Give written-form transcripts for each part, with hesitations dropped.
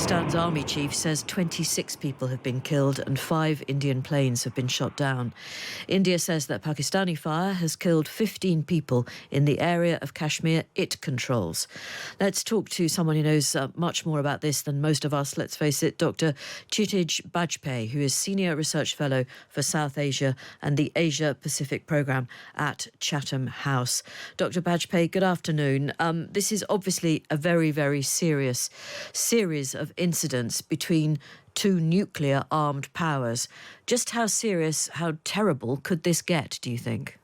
Pakistan's army chief says 26 people have been killed and 5 Indian planes have been shot down. India says that Pakistani fire has killed 15 people in the area of Kashmir it controls. Let's talk to someone who knows much more about this than most of us, let's face it, Dr. Chietigj Bajpaee, who is Senior Research Fellow for South Asia and the Asia-Pacific Programme at Chatham House. Dr. Bajpaee, good afternoon. This is obviously a very, very serious series of incidents between two nuclear-armed powers. Just how serious, how terrible could this get, do you think?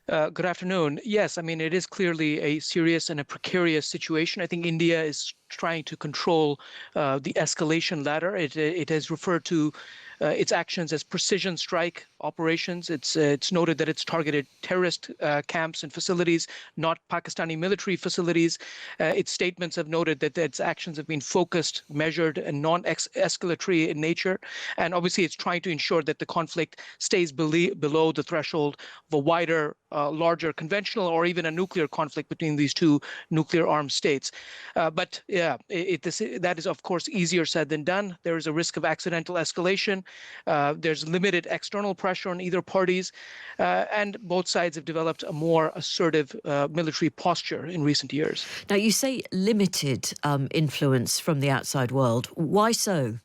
Good afternoon. Yes, I mean, it is clearly a serious and a precarious situation. I think India is trying to control the escalation ladder. It has referred to its actions as precision strike operations. It's noted that it's targeted terrorist camps and facilities, not Pakistani military facilities. Its statements have noted that its actions have been focused, measured, and non-escalatory in nature. And obviously, it's trying to ensure that the conflict stays below the threshold of a wider, larger conventional or even a nuclear conflict between these two nuclear-armed states. But yeah, that is, of course, easier said than done. There is a risk of accidental escalation. There's limited external pressure on either parties, and both sides have developed a more assertive military posture in recent years. Now, you say limited influence from the outside world. Why so?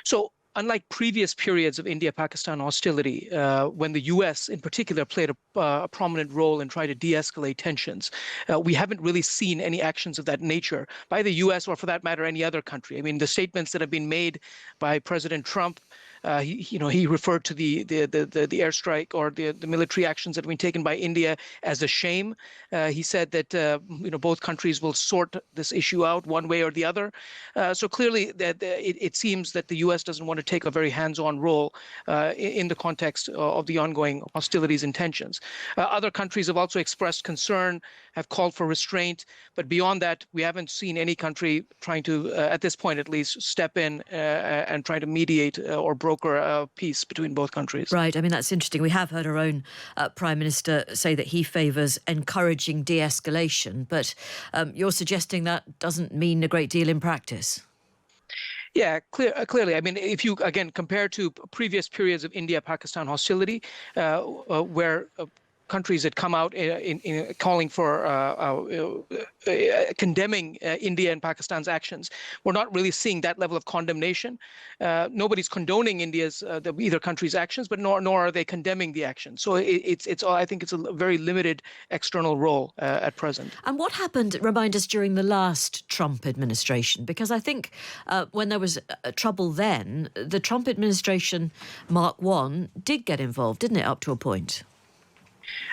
So, unlike previous periods of India-Pakistan hostility, when the US in particular played a prominent role in trying to de-escalate tensions, we haven't really seen any actions of that nature by the US or, for that matter, any other country. I mean, the statements that have been made by President Trump, he referred to the airstrike or the military actions that have been taken by India as a shame. He said that both countries will sort this issue out one way or the other. So clearly, that it seems that the U.S. doesn't want to take a very hands-on role in the context of the ongoing hostilities and tensions. Other countries have also expressed concern, have called for restraint, but beyond that, we haven't seen any country trying to, at this point at least, step in and try to mediate or broker a peace between both countries. Right. I mean, that's interesting. We have heard our own Prime Minister say that he favours encouraging de-escalation, but you're suggesting that doesn't mean a great deal in practice. Yeah, clearly. I mean, if you, again, compare to previous periods of India-Pakistan hostility, where countries had come out in calling for condemning India and Pakistan's actions. We're not really seeing that level of condemnation. Nobody's condoning either country's actions, but nor are they condemning the action. So I think it's a very limited external role at present. And what happened, remind us, during the last Trump administration? Because I think when there was trouble then, the Trump administration, Mark I, did get involved, didn't it, up to a point?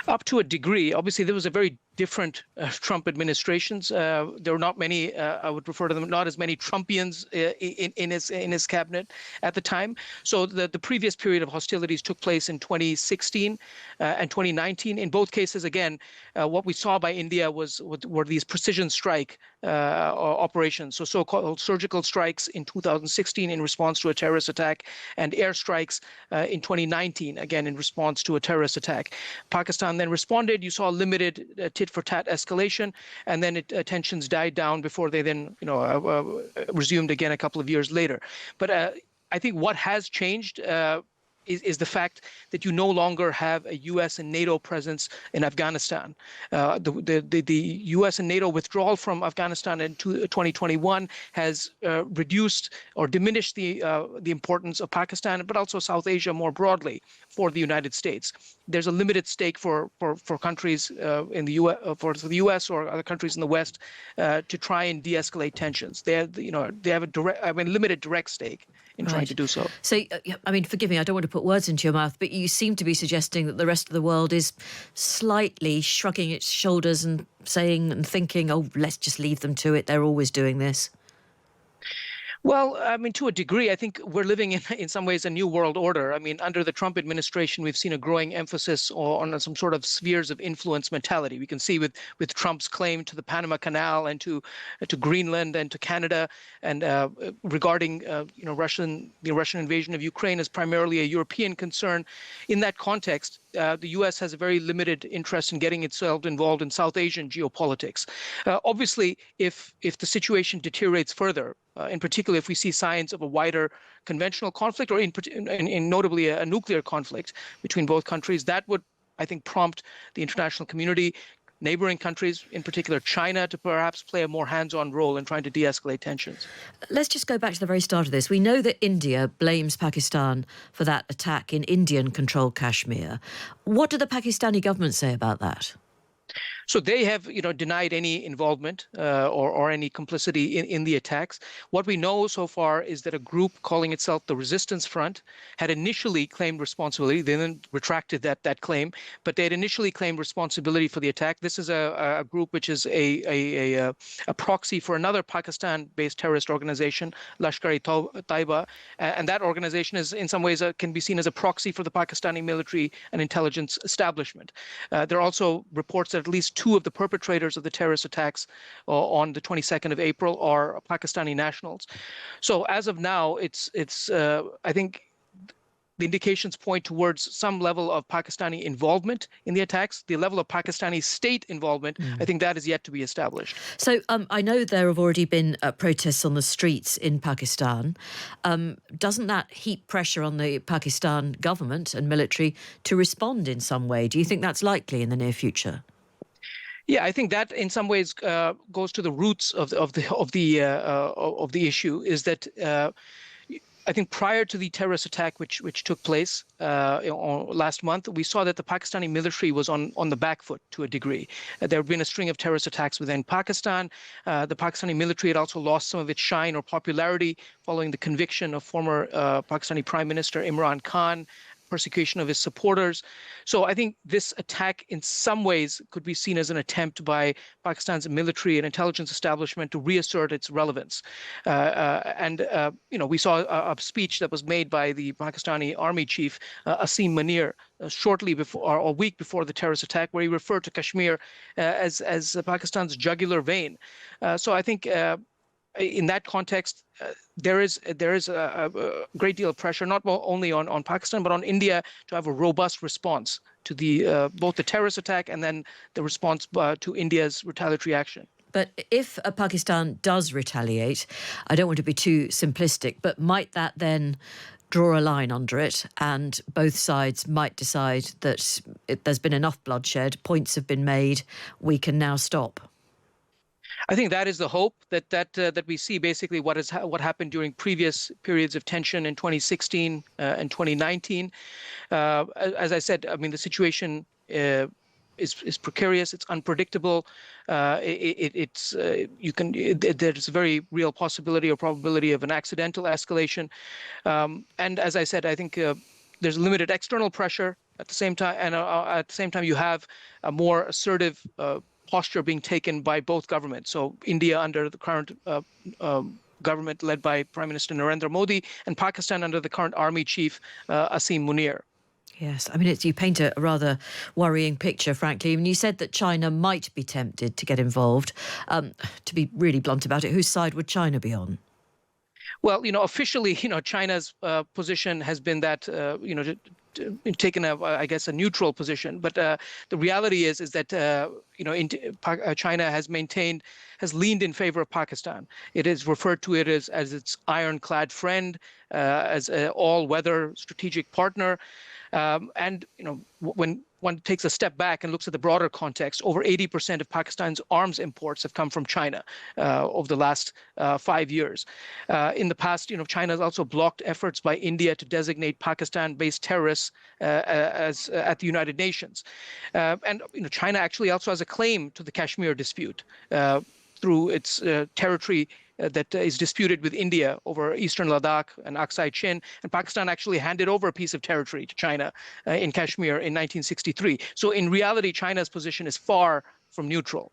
Up to a degree. Obviously, there was a very different Trump administrations. There were not many, I would refer to them, not as many Trumpians in his cabinet at the time. So the previous period of hostilities took place in 2016 and 2019. In both cases, again, what we saw by India were these precision strike operations, so-called surgical strikes in 2016 in response to a terrorist attack, and airstrikes in 2019, again in response to a terrorist attack. Pakistan then responded. You saw limited tit-for-tat escalation, and then tensions died down before they then resumed again a couple of years later. But I think what has changed is the fact that you no longer have a US and NATO presence in Afghanistan. The US and NATO withdrawal from Afghanistan in 2021 has reduced or diminished the importance of Pakistan, but also South Asia more broadly for the United States. There's a limited stake for countries in the US, for the US or other countries in the West to try and de-escalate tensions. They have a limited direct stake in trying to do so. So, I mean, forgive me, I don't want to put words into your mouth, but you seem to be suggesting that the rest of the world is slightly shrugging its shoulders and saying and thinking, oh, let's just leave them to it. They're always doing this. Well, I mean, to a degree, I think we're living in some ways a new world order. I mean, under the Trump administration, we've seen a growing emphasis on some sort of spheres of influence mentality. We can see with Trump's claim to the Panama Canal and to Greenland and to Canada, and regarding the Russian invasion of Ukraine as primarily a European concern. In that context, the U.S. has a very limited interest in getting itself involved in South Asian geopolitics. Obviously, if the situation deteriorates further, in particular, if we see signs of a wider conventional conflict or in notably a nuclear conflict between both countries, that would, I think, prompt the international community, neighboring countries, in particular China, to perhaps play a more hands-on role in trying to de-escalate tensions. Let's just go back to the very start of this. We know that India blames Pakistan for that attack in Indian-controlled Kashmir. What did the Pakistani government say about that? So they have, denied any involvement or any complicity in the attacks. What we know so far is that a group calling itself the Resistance Front had initially claimed responsibility. They then retracted that claim, but they had initially claimed responsibility for the attack. This is a group which is a proxy for another Pakistan-based terrorist organization, Lashkar-e-Taiba, and that organization is in some ways can be seen as a proxy for the Pakistani military and intelligence establishment. There are also reports that at least two of the perpetrators of the terrorist attacks on the 22nd of April are Pakistani nationals. So as of now, it's I think the indications point towards some level of Pakistani involvement in the attacks. The level of Pakistani state involvement, I think that is yet to be established. So I know there have already been protests on the streets in Pakistan. Doesn't that heap pressure on the Pakistan government and military to respond in some way? Do you think that's likely in the near future? Yeah, I think that in some ways goes to the roots of the issue. Is that I think prior to the terrorist attack, which took place last month, we saw that the Pakistani military was on the back foot to a degree. There had been a string of terrorist attacks within Pakistan. The Pakistani military had also lost some of its shine or popularity following the conviction of former Pakistani Prime Minister Imran Khan, persecution of his supporters. So I think this attack in some ways could be seen as an attempt by Pakistan's military and intelligence establishment to reassert its relevance. We saw a speech that was made by the Pakistani army chief, Asim Munir, shortly before or a week before the terrorist attack, where he referred to Kashmir as Pakistan's jugular vein. So I think in that context, there is a great deal of pressure, not only on Pakistan, but on India to have a robust response to both the terrorist attack and then the response to India's retaliatory action. But if Pakistan does retaliate, I don't want to be too simplistic, but might that then draw a line under it and both sides might decide that there's been enough bloodshed, points have been made, we can now stop? I think that is the hope that we see basically what happened during previous periods of tension in 2016 and 2019. As I said, I mean, the situation is precarious. It's unpredictable. There's a very real possibility or probability of an accidental escalation. And as I said, I think there's limited external pressure at the same time, and at the same time you have a more assertive posture being taken by both governments. So India under the current government led by Prime Minister Narendra Modi, and Pakistan under the current army chief, Asim Munir. Yes, I mean, you paint a rather worrying picture, frankly. I mean, you said that China might be tempted to get involved. To be really blunt about it, whose side would China be on? Well, officially, China's position has been that, taken I guess, a neutral position. But the reality is that, China has leaned in favor of Pakistan. It is referred to it as its ironclad friend, as an all-weather strategic partner. And when one takes a step back and looks at the broader context, over 80% of Pakistan's arms imports have come from China over the last 5 years. In the past, China has also blocked efforts by India to designate Pakistan-based terrorists as at the United Nations. And China actually also has a claim to the Kashmir dispute through its territory that is disputed with India over eastern Ladakh and Aksai Chin. And Pakistan actually handed over a piece of territory to China in Kashmir in 1963. So in reality, China's position is far from neutral.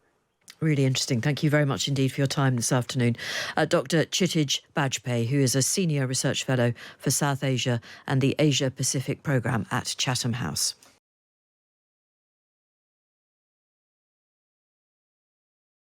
Really interesting. Thank you very much indeed for your time this afternoon. Dr. Chietigj Bajpaee, who is a Senior Research Fellow for South Asia and the Asia Pacific Programme at Chatham House.